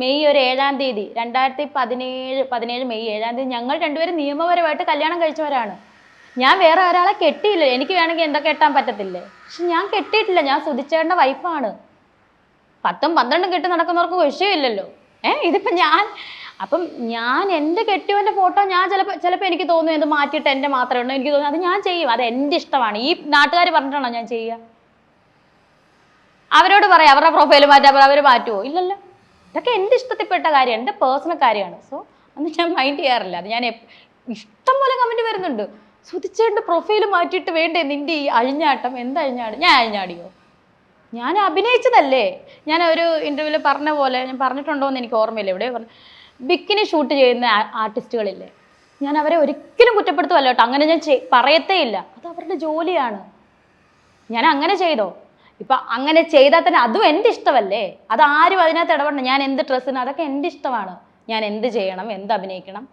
A: മെയ് 7 തീയതി 2017 മെയ് 7 തീയതി ഞങ്ങൾ രണ്ടുപേരും നിയമപരമായിട്ട് കല്യാണം കഴിച്ചവരാണ്. ഞാൻ വേറെ ഒരാളെ കെട്ടിയില്ല. എനിക്ക് വേണമെങ്കിൽ എന്തൊക്കെ കെട്ടാൻ പറ്റത്തില്ലേ, പക്ഷെ ഞാൻ കെട്ടിയിട്ടില്ല. ഞാൻ സുധിച്ചേട്ടൻ്റെ വൈഫാണ്. 10ഉം 12ഉം കെട്ടി നടക്കുന്നവർക്ക് വിഷയമില്ലല്ലോ. ഇതിപ്പോൾ അപ്പം ഞാൻ എൻ്റെ കെട്ടിയവൻ്റെ ഫോട്ടോ ഞാൻ ചിലപ്പോൾ എനിക്ക് തോന്നുന്നു ഇത് മാറ്റിയിട്ട് എൻ്റെ മാത്രമേ ഉള്ളൂ എനിക്ക് തോന്നുന്നു. അത് ഞാൻ ചെയ്യും. അത് എൻ്റെ ഇഷ്ടമാണ്. ഈ നാട്ടുകാർ പറഞ്ഞിട്ടാണോ ഞാൻ ചെയ്യുക? അവരോട് പറയാം അവരുടെ പ്രൊഫൈൽ മാറ്റാൻ, അവർ മാറ്റുമോ? ഇല്ലല്ലോ. ഇതൊക്കെ എൻ്റെ ഇഷ്ടത്തിൽപ്പെട്ട കാര്യം, എൻ്റെ പേഴ്സണൽ കാര്യമാണ്. സോ അന്ന് ഞാൻ മൈൻഡ് ചെയ്യാറില്ല. അത് ഞാൻ ഇഷ്ടം പോലെ കമൻറ്റ് വരുന്നുണ്ട്, സുധിച്ചേട്ടൻ്റെ പ്രൊഫൈൽ മാറ്റിയിട്ട് വേണ്ടേ നിൻ്റെ ഈ അഴിഞ്ഞാട്ടം. എന്തഴിഞ്ഞാട്? ഞാൻ അഴിഞ്ഞാടിയോ? ഞാൻ അഭിനയിച്ചതല്ലേ. ഞാൻ ഒരു ഇൻ്റർവ്യൂവിൽ പറഞ്ഞ പോലെ, ഞാൻ പറഞ്ഞിട്ടുണ്ടോ എന്ന് എനിക്ക് ഓർമ്മയില്ല, എവിടെയോ പറഞ്ഞു, ബിക്കിനി ഷൂട്ട് ചെയ്യുന്ന ആർട്ടിസ്റ്റുകളില്ലേ, ഞാൻ അവരെ ഒരിക്കലും കുറ്റപ്പെടുത്തുമല്ലോ കേട്ടോ. അങ്ങനെ ഞാൻ പറയത്തേ ഇല്ല. അത് അവരുടെ ജോലിയാണ്. ഞാൻ അങ്ങനെ ചെയ്തോ? ഇപ്പം അങ്ങനെ ചെയ്താൽ തന്നെ അതും എൻ്റെ ഇഷ്ടമല്ലേ. അത് ആരും അതിനകത്ത് ഇടപെടണം. ഞാൻ എന്ത് ഡ്രസ്സിന്, അതൊക്കെ എൻ്റെ ഇഷ്ടമാണ്. ഞാൻ എന്ത് ചെയ്യണം, എന്ത് അഭിനയിക്കണം,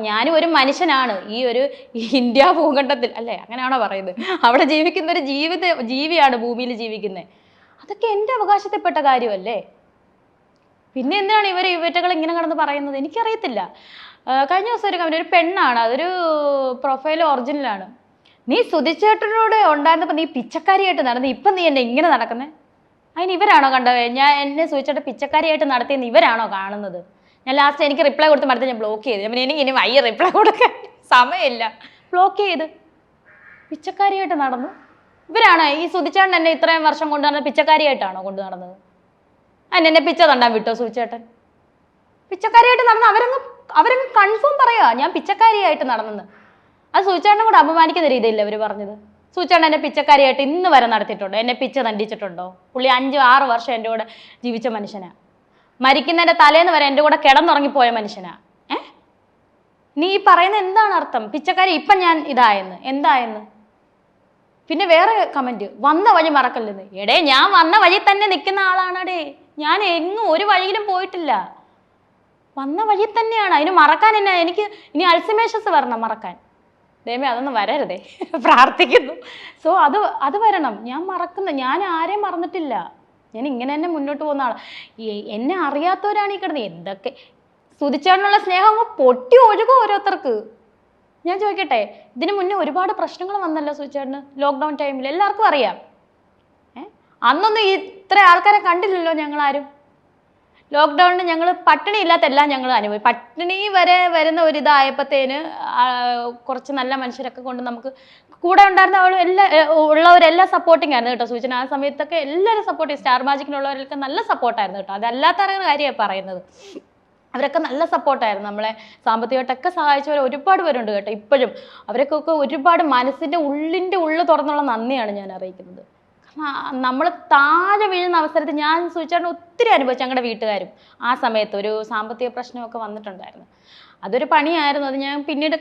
A: ഞാനും ഒരു മനുഷ്യനാണ്. ഈ ഒരു ഇന്ത്യ ഭൂഖണ്ഡത്തിൽ അല്ലേ, അങ്ങനെയാണോ പറയുന്നത്, അവിടെ ജീവിക്കുന്ന ഒരു ജീവിയാണ് ഭൂമിയിൽ ജീവിക്കുന്നത്. അതൊക്കെ എൻ്റെ അവകാശത്തിൽപ്പെട്ട കാര്യമല്ലേ. പിന്നെ എന്തിനാണ് ഇവറ്റകൾ ഇങ്ങനെ കിടന്ന് പറയുന്നത്? എനിക്കറിയത്തില്ല. കഴിഞ്ഞ ദിവസം ഒരു കമന്റ്, ഒരു പെണ്ണാണ്, അതൊരു പ്രൊഫൈൽ ഒറിജിനലാണ്. നീ സുധിച്ചേട്ടനോട് ഉണ്ടായിരുന്നപ്പോൾ നീ പിച്ചക്കാരിയായിട്ട് നടന്നു, ഇപ്പം നീ എന്നെ ഇങ്ങനെ നടക്കുന്നത്? അതിന് ഇവരാണോ കണ്ടത്? എന്നെ സുധിച്ചേട്ടൻ പിച്ചക്കാരിയായിട്ട് നടത്തിയെന്ന് ഇവരാണോ കാണുന്നത്? ഞാൻ ലാസ്റ്റ് എനിക്ക് റിപ്ലൈ കൊടുത്ത് മടുത്ത് ഞാൻ ബ്ലോക്ക് ചെയ്തു. പിന്നെ എനിക്ക് ഇനി വയ്യ റിപ്ലൈ കൊടുക്കാൻ സമയമില്ല. ബ്ലോക്ക് ചെയ്ത് പിച്ചക്കാരിയായിട്ട് നടന്നു. ഇവരാണ് ഈ സുധിച്ചേട്ടൻ എന്നെ ഇത്രയും വർഷം കൊണ്ടു നടന്നത് പിച്ചക്കാരിയായിട്ടാണോ കൊണ്ടു നടന്നത്? എന്നെ പിച്ച തണ്ടാൻ വിട്ടോ സുധിച്ചേട്ടൻ? പിച്ചക്കാരിയായിട്ട് നടന്ന അവരങ്ങ് കൺഫേം പറയുക ഞാൻ പിച്ചക്കാരിയായിട്ട് നടന്നെന്ന്. അത് സുധിച്ചേട്ടനെ കൂടെ അപമാനിക്കുന്ന രീതിയില്ല അവർ പറഞ്ഞത്. സുധിച്ചേട്ടൻ എന്നെ പിച്ചക്കാരിയായിട്ട് ഇന്ന് വരെ നടത്തിയിട്ടുണ്ടോ? എന്നെ പിച്ച തണ്ടിച്ചിട്ടുണ്ടോ? പുള്ളി 5-6 വർഷം എൻ്റെ കൂടെ ജീവിച്ച മനുഷ്യനാണ്. മരിക്കുന്നതിൻ്റെ തലേന്ന് വരെ എൻ്റെ കൂടെ കിടന്നുറങ്ങിപ്പോയ മനുഷ്യനാ. നീ പറയുന്നത് എന്താണ് അർത്ഥം? പിച്ചക്കാരി ഇപ്പം ഞാൻ ഇതായെന്ന്, എന്തായെന്ന്? പിന്നെ വേറെ കമന്റ്, വന്ന വഴി മറക്കല്ലെന്ന്. എടേ ഞാൻ വന്ന വഴി തന്നെ നിൽക്കുന്ന ആളാണടേ. ഞാൻ എങ്ങും ഒരു വഴിയിലും പോയിട്ടില്ല. വന്ന വഴി തന്നെയാണ്. അതിന് മറക്കാൻ എന്നാ? എനിക്ക് ഇനി അൾസിമേഷൻസ് വരണം മറക്കാൻ. ദൈവമേ അതൊന്നും വരരുതേ, പ്രാർത്ഥിക്കുന്നു. സോ അത് വരണം. ഞാൻ ആരെയും മറന്നിട്ടില്ല. ഞാൻ ഇങ്ങനെ തന്നെ മുന്നോട്ട് പോകുന്ന ആളാണ്. എന്നെ അറിയാത്തവരാണ് ഈ കിടന്നത്. എന്തൊക്കെ സുധിച്ചേട്ടനുള്ള സ്നേഹം അങ്ങ് പൊട്ടി ഒഴുകും ഓരോരുത്തർക്ക്. ഞാൻ ചോദിക്കട്ടെ, ഇതിന് മുന്നേ ഒരുപാട് പ്രശ്നങ്ങൾ വന്നല്ലോ സുധിച്ചേട്ടന് ലോക്ക്ഡൗൺ ടൈമിൽ, എല്ലാവർക്കും അറിയാം. അന്നൊന്നും ഇത്ര ആൾക്കാരെ കണ്ടില്ലല്ലോ ഞങ്ങളാരും. ലോക്ക്ഡൗണിന് ഞങ്ങൾ പട്ടിണി ഇല്ലാത്ത എല്ലാം ഞങ്ങൾ അനുഭവി. പട്ടിണി വരെ വരുന്ന ഒരിതായപ്പോഴത്തേന് കുറച്ച് നല്ല മനുഷ്യരൊക്കെ കൊണ്ട് നമുക്ക് കൂടെ ഉണ്ടായിരുന്ന ഉള്ളവരെല്ലാം സപ്പോർട്ടിങ് ആയിരുന്നു കേട്ടോ. സൂചന ആ സമയത്തൊക്കെ എല്ലാവരും സപ്പോർട്ട്, സ്റ്റാർ മാജിക്കിനുള്ളവരൊക്കെ നല്ല സപ്പോർട്ടായിരുന്നു കേട്ടോ. അതല്ലാത്ത കാര്യമാണ് പറയുന്നത്. അവരൊക്കെ നല്ല സപ്പോർട്ടായിരുന്നു. നമ്മളെ സാമ്പത്തികമായിട്ടൊക്കെ സഹായിച്ചവർ ഒരുപാട് പേരുണ്ട് കേട്ടോ. ഇപ്പോഴും അവർക്കൊക്കെ ഒരുപാട് മനസ്സിൻ്റെ ഉള്ളിൽ തുറന്നുള്ള നന്ദിയാണ് ഞാൻ അറിയിക്കുന്നത്. നമ്മൾ താഴെ വീഴുന്ന അവസരത്തിൽ ഞാൻ സൂചിച്ചാണ്ട് ഒത്തിരി അനുഭവിച്ചു. ഞങ്ങളുടെ വീട്ടുകാരും ആ സമയത്ത് ഒരു സാമ്പത്തിക പ്രശ്നമൊക്കെ വന്നിട്ടുണ്ടായിരുന്നു. അതൊരു പണിയായിരുന്നു. അത് ഞാൻ പിന്നീട്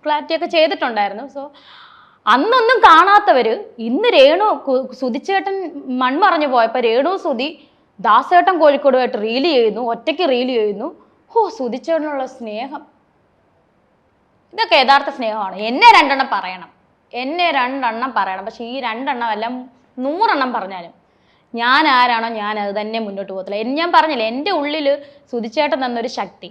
A: ക്ലാരിറ്റിയൊക്കെ ചെയ്തിട്ടുണ്ടായിരുന്നു. സോ അന്നൊന്നും കാണാത്തവർ ഇന്ന് സുധിച്ചേട്ടൻ മൺമറഞ്ഞു പോയപ്പോൾ രേണു സുധി ദാസേട്ടൻ കോഴിക്കോടുമായിട്ട് റീൽ ചെയ്യുന്നു, ഒറ്റയ്ക്ക് റീൽ ചെയ്യുന്നു. സുധിച്ചേട്ടനുള്ള സ്നേഹം, ഇതൊക്കെ യഥാർത്ഥ സ്നേഹമാണ്. എന്നെ 2 എണ്ണം പറയണം, എന്നെ 2 എണ്ണം പറയണം. പക്ഷെ ഈ 2 എണ്ണം അല്ല 100 എണ്ണം പറഞ്ഞാലും ഞാൻ ആരാണോ ഞാൻ അത് തന്നെ മുന്നോട്ട് പോകത്തില്ല. ഞാൻ പറഞ്ഞില്ലേ, എൻ്റെ ഉള്ളിൽ സുധിച്ചേട്ടൻ തന്നൊരു ശക്തി.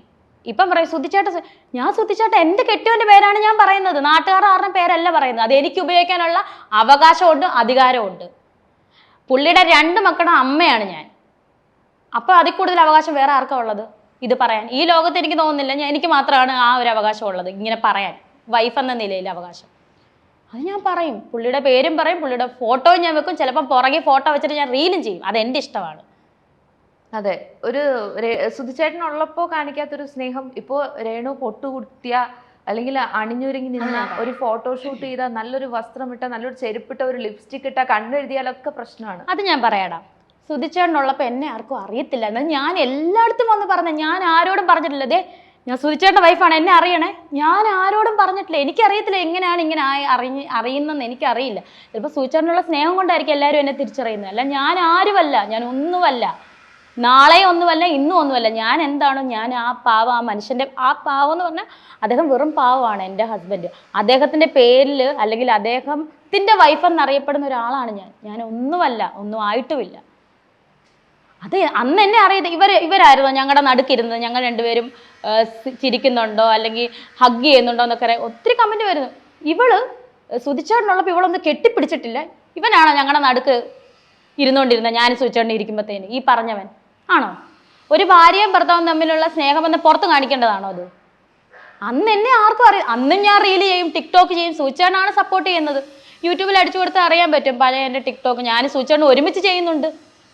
A: ഇപ്പം പറയും സുധിച്ചേട്ടൻ, ഞാൻ സുധിച്ചേട്ടൻ എൻ്റെ കെട്ടിയവൻ്റെ പേരാണ് ഞാൻ പറയുന്നത്, നാട്ടുകാർ ആരുടെ പേരല്ല പറയുന്നത്. അത് എനിക്ക് ഉപയോഗിക്കാനുള്ള അവകാശമുണ്ട്, അധികാരമുണ്ട്. പുള്ളിയുടെ 2 മക്കളുടെ അമ്മയാണ് ഞാൻ. അപ്പോൾ അതിൽ കൂടുതൽ അവകാശം വേറെ ആർക്കാ ഉള്ളത് ഇത് പറയാൻ? ഈ ലോകത്ത് എനിക്ക് തോന്നുന്നില്ല എനിക്ക് മാത്രമാണ് ആ ഒരു അവകാശം ഉള്ളത് ഇങ്ങനെ പറയാൻ, വൈഫ് എന്ന നിലയിൽ അവകാശം. അത് ഞാൻ പറയും, പുള്ളിയുടെ പേരും പറയും, പുള്ളിയുടെ ഫോട്ടോയും ഞാൻ വെക്കും. ചിലപ്പം പുറകെ ഫോട്ടോ വെച്ചിട്ട് ഞാൻ റീലും ചെയ്യും. അതെൻ്റെ ഇഷ്ടമാണ്.
B: അതെ, ഒരു സുധിച്ചേട്ടനുള്ളപ്പോൾ കാണിക്കാത്തൊരു സ്നേഹം ഇപ്പോൾ രേണു പൊട്ടുകുത്തിയ അല്ലെങ്കിൽ അണിഞ്ഞൊരുങ്ങി നിന്ന ഒരു ഫോട്ടോഷൂട്ട് ചെയ്ത, നല്ലൊരു വസ്ത്രം ഇട്ട, നല്ലൊരു ചെരുപ്പിട്ട, ഒരു ലിപ്സ്റ്റിക് ഇട്ട, കണ്ണെഴുതിയാലൊക്കെ പ്രശ്നമാണ്.
A: അത് ഞാൻ പറയാടാ, സുധിച്ചേട്ടനുള്ളപ്പോൾ എന്നെ ആർക്കും അറിയത്തില്ല. എന്നാൽ ഞാൻ എല്ലായിടത്തും വന്ന് പറഞ്ഞ, ഞാൻ ആരോടും പറഞ്ഞിട്ടില്ല. അതെ, ഞാൻ സുധിച്ചേട്ടൻ്റെ വൈഫാണ്, എന്നെ അറിയണേ. ഞാൻ ആരോടും പറഞ്ഞിട്ടില്ല. എനിക്കറിയത്തില്ല എങ്ങനെയാണ് ഇങ്ങനെ അറിയുന്നതെന്ന് എനിക്കറിയില്ല. ചിലപ്പോൾ സുധിച്ചേട്ടനുള്ള സ്നേഹം കൊണ്ടായിരിക്കും എല്ലാവരും എന്നെ തിരിച്ചറിയുന്നത്. അല്ല, ഞാൻ ആരുമല്ല, ഞാൻ ഒന്നുമല്ല, നാളെ ഒന്നുമല്ല, ഇന്നും ഒന്നുമല്ല. ഞാൻ എന്താണോ, ഞാൻ ആ പാവം, ആ മനുഷ്യൻ്റെ ആ പാവം എന്ന് പറഞ്ഞാൽ അദ്ദേഹം വെറും പാവമാണ് എൻ്റെ ഹസ്ബൻഡ്. അദ്ദേഹത്തിൻ്റെ പേരിൽ അല്ലെങ്കിൽ അദ്ദേഹത്തിൻ്റെ വൈഫ് എന്നറിയപ്പെടുന്ന ഒരാളാണ് ഞാൻ ഒന്നുമല്ല, ഒന്നും ആയിട്ടുമില്ല. അത് അന്ന് എന്നെ അറിയാതെ ഇവരായിരുന്നോ ഞങ്ങളുടെ നടുക്കിരുന്നത്, ഞങ്ങൾ 2 പേരും ചിരിക്കുന്നുണ്ടോ അല്ലെങ്കിൽ ഹഗ് ചെയ്യുന്നുണ്ടോ എന്നൊക്കെ ഒത്തിരി കമൻറ്റ് വരുന്നു. ഇവള് സുധിച്ചേട്ടനുള്ളപ്പോൾ ഇവളൊന്ന് കെട്ടിപ്പിടിച്ചിട്ടില്ല, ഇവനാണോ ഞങ്ങളുടെ നടുക്ക് ഇരുന്നുകൊണ്ടിരുന്നത് ഞാൻ സുധിച്ചേട്ടൻ ഇരിക്കുമ്പോഴത്തേന്? ഈ പറഞ്ഞവൻ ആണോ? ഒരു ഭാര്യയും ഭർത്താവും തമ്മിലുള്ള സ്നേഹമെന്ന് പുറത്ത് കാണിക്കേണ്ടതാണോ അത്? അന്ന് എന്നെ ആർക്കും അറിയാം. അന്നും ഞാൻ റീൽ ചെയ്യും, ടിക്ടോക്ക് ചെയ്യും. സുധിച്ചേട്ടനാണ് സപ്പോർട്ട് ചെയ്യുന്നത്. യൂട്യൂബിൽ അടിച്ചു കൊടുത്താൽ അറിയാൻ പറ്റും പഴയ എൻ്റെ ടിക്ടോക്ക്. ഞാൻ സുധിച്ചേട്ടൻ ഒരുമിച്ച് ചെയ്യുന്നുണ്ട്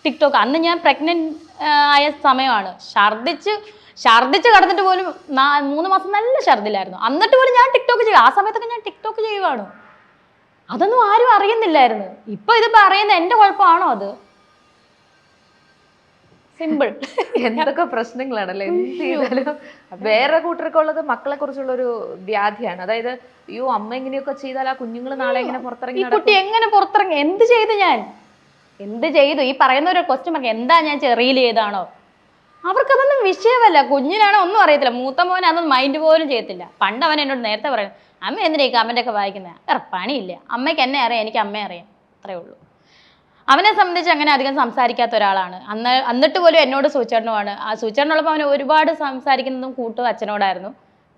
A: ടിക്ടോക്ക്. അന്ന് ഞാൻ പ്രഗ്നന്റ് ആയ സമയമാണ്. ഛർദിച്ച് കിടന്നിട്ട് പോലും 3 മാസം നല്ല ഛർദിലായിരുന്നു. എന്നിട്ട് പോലും ഞാൻ ടിക്ടോക്ക് ചെയ്യും. ആ സമയത്തൊക്കെ ഞാൻ ടിക്ടോക്ക് ചെയ്യുവാണ്. അതൊന്നും ആരും അറിയുന്നില്ലായിരുന്നു. ഇപ്പൊ ഇതിപ്പോ അറിയുന്ന എൻ്റെ കുഴപ്പമാണോ? അത് സിമ്പിൾ.
B: എന്തൊക്കെ പ്രശ്നങ്ങളാണല്ലേ എന്ത് ചെയ്താലും. വേറെ കൂട്ടർക്ക് ഉള്ളത് മക്കളെ കുറിച്ചുള്ള ഒരു വ്യാധിയാണ്. അതായത് അയ്യോ, അമ്മ ഇങ്ങനെയൊക്കെ ചെയ്താൽ ആ കുഞ്ഞുങ്ങൾ നാളെ എങ്ങനെ പുറത്തിറങ്ങി,
A: ഈ കുട്ടി എങ്ങനെ പുറത്തിറങ്ങി, എന്ത് ചെയ്തു? ഈ പറയുന്ന ഒരു ക്വസ്റ്റ്യൻ പറഞ്ഞു, എന്താ ഞാൻ റീൽ ചെയ്താണോ? അവർക്കതൊന്നും വിഷയമല്ല. കുഞ്ഞിനാണോ ഒന്നും അറിയത്തില്ല. മൂത്ത മോൻ അതൊന്നും മൈൻഡ് പോലും ചെയ്യത്തില്ല. പണ്ട് അവൻ എന്നോട് നേരത്തെ പറയും, അമ്മ എന്തിനാ ഈ കമൻ്റൊക്കെ വായിക്കുന്നത്? വേറെ പണിയില്ല, അമ്മയ്ക്ക് എന്നെ അറിയാം, എനിക്ക് അമ്മയെ അറിയാം, അത്രേ ഉള്ളൂ. അവനെ സംബന്ധിച്ച് അങ്ങനെ അധികം സംസാരിക്കാത്ത ഒരാളാണ്. എന്നിട്ട് പോലും എന്നോട് സുധിച്ചേട്ടനുമാണ്. ആ സുധിച്ചേട്ടനുള്ളപ്പോൾ അവന് ഒരുപാട് സംസാരിക്കുന്നതും കൂട്ടും അച്ഛനോടായിരുന്നു.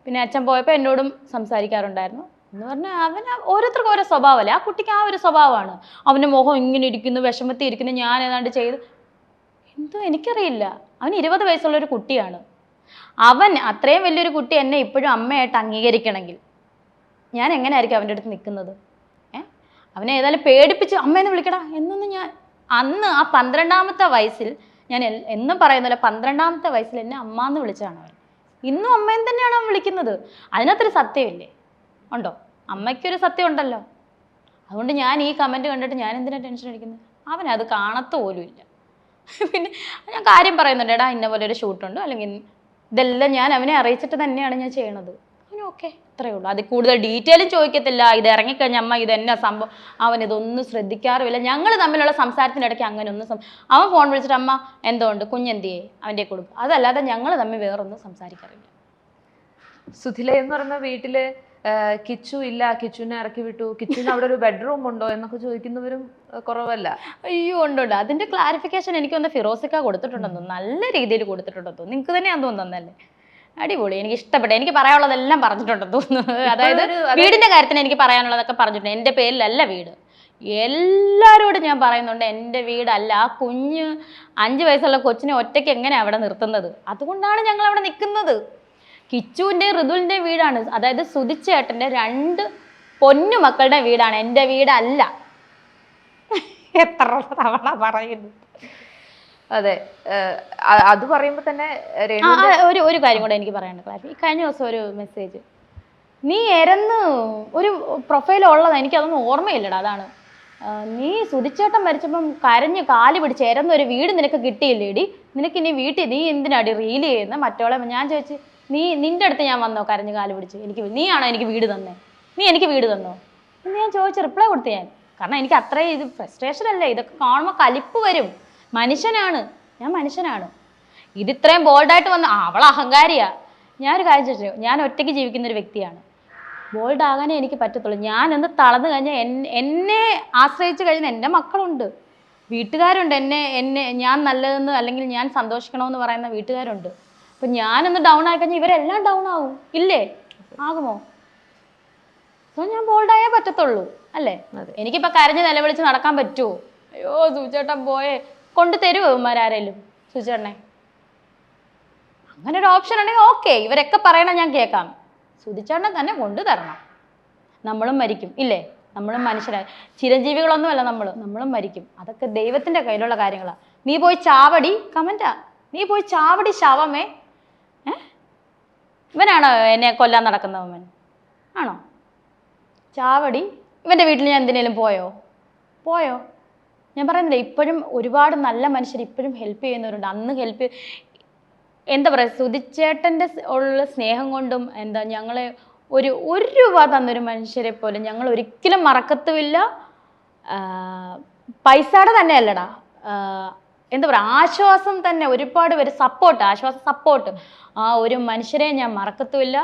A: പിന്നെ അച്ഛൻ പോയപ്പോൾ എന്നോടും സംസാരിക്കാറുണ്ടായിരുന്നു. എന്ന് പറഞ്ഞാൽ അവന് ഓരോരുത്തർക്കും ഓരോ സ്വഭാവമല്ലേ. ആ കുട്ടിക്ക് ആ ഒരു സ്വഭാവമാണ്. അവൻ്റെ മുഖം ഇങ്ങനെ ഇരിക്കുന്നു, വിഷമത്തിൽ ഇരിക്കുന്നു, ഞാൻ ഏതാണ്ട് ചെയ്ത് എന്തോ എനിക്കറിയില്ല. അവന് 20 വയസ്സുള്ളൊരു കുട്ടിയാണ്. അവൻ അത്രയും വലിയൊരു കുട്ടി എന്നെ ഇപ്പോഴും അമ്മയായിട്ട് അംഗീകരിക്കണമെങ്കിൽ ഞാൻ എങ്ങനെയായിരിക്കും അവൻ്റെ അടുത്ത് നിൽക്കുന്നത്? അവനെ ഏതായാലും പേടിപ്പിച്ച് അമ്മയെന്ന് വിളിക്കടാ എന്നൊന്നും ഞാൻ അന്ന് ആ 12ാമത്തെ വയസ്സിൽ ഞാൻ എന്നും പറയുന്നില്ല, 12ാമത്തെ വയസ്സിൽ എന്നെ അമ്മ എന്ന് വിളിച്ചതാണ് അവൻ. ഇന്നും അമ്മയും തന്നെയാണ് അവൻ വിളിക്കുന്നത്. അതിനകത്തൊരു സത്യമില്ലേ? ഉണ്ടോ? അമ്മയ്ക്കൊരു സത്യം ഉണ്ടല്ലോ. അതുകൊണ്ട് ഞാൻ ഈ കമൻറ്റ് കണ്ടിട്ട് ഞാൻ എന്തിനാണ് ടെൻഷൻ അടിക്കുന്നത്? അവനത് കാണത്ത പോലും ഇല്ല. പിന്നെ ഞാൻ കാര്യം പറയുന്നുണ്ട്, എടാ ഇന്ന പോലെ ഒരു ഷൂട്ടുണ്ട്, അല്ലെങ്കിൽ ഇതെല്ലാം ഞാൻ അവനെ അറിയിച്ചിട്ട് തന്നെയാണ് ഞാൻ ചെയ്യണത്. അവന് ഓക്കെ, അത്രയേ ഉള്ളൂ. അതിൽ കൂടുതൽ ഡീറ്റെയിലും ചോദിക്കത്തില്ല. ഇത് ഇറങ്ങിക്കഴിഞ്ഞ അമ്മ ഇതെന്നാ സംഭവം, അവൻ ഇതൊന്നും ശ്രദ്ധിക്കാറുമില്ല. ഞങ്ങൾ തമ്മിലുള്ള സംസാരത്തിനിടയ്ക്ക് അങ്ങനെ ഒന്നും അവൻ ഫോൺ വിളിച്ചിട്ട് അമ്മ എന്തുകൊണ്ട് കുഞ്ഞെന്തിയേ അവൻ്റെ കൊടുക്കും, അതല്ലാതെ ഞങ്ങൾ തമ്മിൽ വേറൊന്നും സംസാരിക്കാറില്ല.
B: സുധില എന്ന് പറഞ്ഞ വീട്ടില് കിച്ചു ഇല്ല, കിച്ചുവിനെ ഇറക്കി വിട്ടു, കിച്ചുവിന് അവിടെ ഒരു ബെഡ്റൂം ഉണ്ടോ എന്നൊക്കെ ചോദിക്കുന്നവരും കുറവല്ല.
A: അയ്യോ, ഉണ്ട്. അതിന്റെ ക്ലാരിഫിക്കേഷൻ എനിക്കൊന്ന് ഫിറോസിക്ക കൊടുത്തിട്ടുണ്ടെന്നോ, നല്ല രീതിയിൽ കൊടുത്തിട്ടുണ്ടെന്നോ. നിങ്ങൾക്ക് തന്നെയാന്ന് തോന്നുന്നല്ലേ? അടിപൊളി, എനിക്ക് ഇഷ്ടപ്പെട്ടു. എനിക്ക് പറയാനുള്ളതെല്ലാം പറഞ്ഞിട്ടുണ്ടെന്ന് തോന്നുന്നു. അതായത് വീടിന്റെ കാര്യത്തിന് എനിക്ക് പറയാനുള്ളതൊക്കെ പറഞ്ഞിട്ടുണ്ട്. എൻ്റെ പേരിലല്ല വീട്, എല്ലാവരോടും ഞാൻ പറയുന്നുണ്ട് എൻ്റെ വീടല്ല. ആ കുഞ്ഞ് 5 വയസ്സുള്ള കൊച്ചിനെ ഒറ്റയ്ക്ക് എങ്ങനെയാണ് അവിടെ നിർത്തുന്നത്? അതുകൊണ്ടാണ് ഞങ്ങൾ അവിടെ നിൽക്കുന്നത്. കിച്ചുവിൻ്റെ ഋതുവിൻ്റെ വീടാണ്, അതായത് സുധിച്ചേട്ടൻ്റെ 2 പൊന്നു മക്കളുടെ വീടാണ്, എൻ്റെ വീടല്ല. എത്ര തവണ പറയുന്നു.
B: അതെ, അത് പറയുമ്പോൾ തന്നെ
A: ഒരു കാര്യം കൂടെ എനിക്ക് പറയാനുണ്ട്. ഈ കഴിഞ്ഞ ദിവസം ഒരു മെസ്സേജ്, നീ എരന്ന് ഒരു പ്രൊഫൈൽ ഉള്ളത് എനിക്കതൊന്നും ഓർമ്മയില്ലടാ. അതാണ്, നീ സുധിച്ചേട്ടൻ മരിച്ചപ്പം കരഞ്ഞ് കാല് പിടിച്ച് എരന്നൊരു വീട് നിനക്ക് കിട്ടിയില്ലേടി, നിനക്കിനി വീട്ടിൽ നീ എന്തിനാടി റീൽ ചെയ്യുന്നത് മറ്റോളെ? ഞാൻ ചോദിച്ചു, നിന്റെ അടുത്ത് ഞാൻ വന്നോ കരഞ്ഞ് കാല് പിടിച്ച്? നീയാണോ എനിക്ക് വീട് തന്നേ? നീ എനിക്ക് വീട് തന്നോ എന്ന് ഞാൻ ചോദിച്ച് റിപ്ലൈ കൊടുത്തു ഞാൻ. കാരണം എനിക്ക് അത്രയും ഇത് ഫ്രസ്ട്രേഷൻ അല്ലേ, ഇതൊക്കെ കാണുമ്പോൾ കലിപ്പ് വരും. മനുഷ്യനാണ്, ഞാൻ മനുഷ്യനാണ്. ഇതിത്രയും ബോൾഡായിട്ട് വന്ന അവൾ അഹങ്കാരിയാ. ഞാനൊരു കാര്യം ചോദിച്ചു, ഞാൻ ഒറ്റയ്ക്ക് ജീവിക്കുന്ന ഒരു വ്യക്തിയാണ്. ബോൾഡ് ആകാനേ എനിക്ക് പറ്റത്തുള്ളൂ. ഞാൻ എന്ന് തളർന്നു കഴിഞ്ഞാൽ എന്നെ ആശ്രയിച്ച് കഴിയുന്ന എൻ്റെ മക്കളുണ്ട്, വീട്ടുകാരുണ്ട്. ഞാൻ നല്ലതെന്ന് അല്ലെങ്കിൽ ഞാൻ സന്തോഷിക്കണമെന്ന് പറയുന്ന വീട്ടുകാരുണ്ട്. അപ്പം ഞാനൊന്ന് ഡൗൺ ആയി കഴിഞ്ഞാൽ ഇവരെല്ലാം ഡൗൺ ആവും. ഇല്ലേ? ആകുമോ? സോ ഞാൻ ബോൾഡായേ പറ്റത്തുള്ളൂ അല്ലേ? എനിക്കിപ്പോൾ കരഞ്ഞ് നിലവിളിച്ച് നടക്കാൻ പറ്റുമോ? അയ്യോ സൂചേട്ടൻ പോയേ കൊണ്ട് തരുമോ ഇവന്മാരാരേലും? സൂചേട്ടനെ അങ്ങനെ ഒരു ഓപ്ഷൻ ഉണ്ടെങ്കിൽ ഓക്കെ, ഇവരൊക്കെ പറയണം, ഞാൻ കേൾക്കാം. സുധിച്ചേട്ടനെ തന്നെ കൊണ്ടു തരണം. നമ്മളും മരിക്കും ഇല്ലേ? നമ്മളും മനുഷ്യരായി ചിരഞ്ജീവികളൊന്നുമല്ല നമ്മളും മരിക്കും. അതൊക്കെ ദൈവത്തിൻ്റെ കയ്യിലുള്ള കാര്യങ്ങളാണ്. നീ പോയി ചാവടി, കമൻറ്റാ, നീ പോയി ചാവടി ശവമേ. ഇവനാണോ എന്നെ കൊല്ലാൻ നടക്കുന്നവൻ? ആണോ? ചാവടി. ഇവൻ്റെ വീട്ടിൽ ഞാൻ എന്തിനേലും പോയോ? ഞാൻ പറയുന്നില്ല, ഇപ്പോഴും ഒരുപാട് നല്ല മനുഷ്യർ ഇപ്പോഴും ഹെൽപ്പ് ചെയ്യുന്നവരുണ്ട്. അന്ന് ഹെൽപ്പ് എന്താ പറയുക, സുധിച്ചേട്ടൻ്റെ ഉള്ള സ്നേഹം കൊണ്ടും എന്താ ഞങ്ങളെ ഒരു രൂപ തന്നൊരു മനുഷ്യരെ പോലും ഞങ്ങൾ ഒരിക്കലും മറക്കത്തുമില്ല. പൈസയുടെ തന്നെ അല്ലടാ, എന്താ പറയുക, ആശ്വാസം തന്നെ. ഒരുപാട് പേര് സപ്പോർട്ട് ആ ഒരു മനുഷ്യരെ ഞാൻ മറക്കത്തുമില്ല.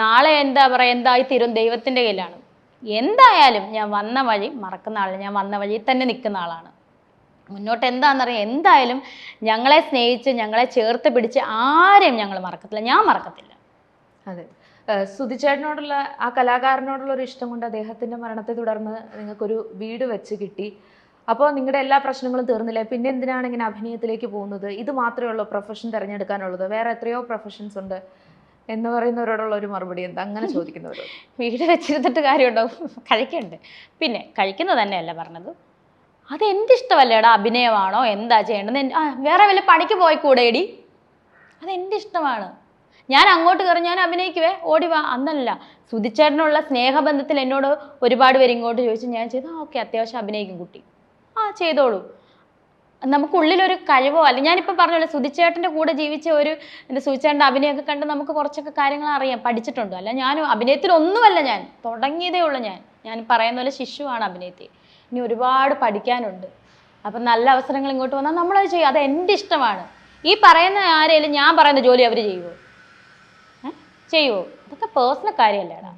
A: നാളെ എന്താ പറയുക, എന്തായി തീരും ദൈവത്തിൻ്റെ കയ്യിലാണ്. എന്തായാലും ഞാൻ വന്ന വഴി മറക്കുന്ന ആളല്ല. ഞാൻ വന്ന വഴി തന്നെ നിൽക്കുന്ന ആളാണ്. മുന്നോട്ട് എന്താണെന്നറിയാം. എന്തായാലും ഞങ്ങളെ സ്നേഹിച്ച് ഞങ്ങളെ ചേർത്ത് പിടിച്ച് ആരെയും ഞങ്ങൾ മറക്കത്തില്ല. ഞാൻ മറക്കത്തില്ല.
B: അതെ, സുധിച്ചേട്ടനോടുള്ള ആ കലാകാരനോടുള്ള ഒരു ഇഷ്ടം കൊണ്ട് അദ്ദേഹത്തിൻ്റെ മരണത്തെ തുടർന്ന് നിങ്ങൾക്കൊരു വീട് വെച്ച് കിട്ടി. അപ്പോൾ നിങ്ങളുടെ എല്ലാ പ്രശ്നങ്ങളും തീർന്നില്ലേ? പിന്നെ എന്തിനാണ് ഇങ്ങനെ അഭിനയത്തിലേക്ക് പോകുന്നത്? ഇത് മാത്രമേ ഉള്ളൂ പ്രൊഫഷൻ തിരഞ്ഞെടുക്കാനുള്ളത്? വേറെ എത്രയോ പ്രൊഫഷൻസ് ഉണ്ട് എന്ന് പറയുന്നവരോടുള്ള ഒരു മറുപടി എന്താ അങ്ങനെ ചോദിക്കുന്നവരോട്?
A: വീട് വെച്ചിരുന്നിട്ട് കാര്യമുണ്ടോ? കഴിക്കണ്ട്. പിന്നെ കഴിക്കുന്നത് തന്നെയല്ല പറഞ്ഞത്. അത് എൻ്റെ ഇഷ്ടമല്ലേടാ. അഭിനയമാണോ എന്താ ചെയ്യേണ്ടത്? വേറെ വല്ല പണിക്ക് പോയിക്കൂടേടി? അതെൻ്റെ ഇഷ്ടമാണ്. ഞാൻ അങ്ങോട്ട് കയറി ഞാൻ അഭിനയിക്കുവേ, ഓടി വാ അന്നല്ല. സുധിച്ചേട്ടനുള്ള സ്നേഹബന്ധത്തിൽ എന്നോട് ഒരുപാട് പേര് ഇങ്ങോട്ട് ചോദിച്ചു. ഞാൻ ചെയ്തു, ഓക്കെ അത്യാവശ്യം അഭിനയിക്കും കുട്ടി, ചെയ്തോളൂ. നമുക്കുള്ളിലൊരു കഴിവോ അല്ല, ഞാനിപ്പോൾ പറഞ്ഞല്ലോ, സുധിച്ചേട്ടൻ്റെ കൂടെ ജീവിച്ച ഒരു സുധിച്ചേട്ടൻ്റെ അഭിനയമൊക്കെ കണ്ട് നമുക്ക് കുറച്ചൊക്കെ കാര്യങ്ങൾ അറിയാം, പഠിച്ചിട്ടുണ്ട്. അല്ല ഞാൻ അഭിനയത്തിലൊന്നുമല്ല, ഞാൻ തുടങ്ങിയതേ ഉള്ളൂ. ഞാൻ പറയുന്ന പോലെ ശിശുവാണ് അഭിനയത്തിൽ. ഇനി ഒരുപാട് പഠിക്കാനുണ്ട്. അപ്പം നല്ല അവസരങ്ങൾ ഇങ്ങോട്ട് വന്നാൽ നമ്മളത് ചെയ്യും. അത് എൻ്റെ ഇഷ്ടമാണ്. ഈ പറയുന്ന ആരെങ്കിലും ഞാൻ പറയുന്ന ജോലി അവർ ചെയ്യുമോ? അതൊക്കെ പേഴ്സണൽ കാര്യമല്ലേടാ.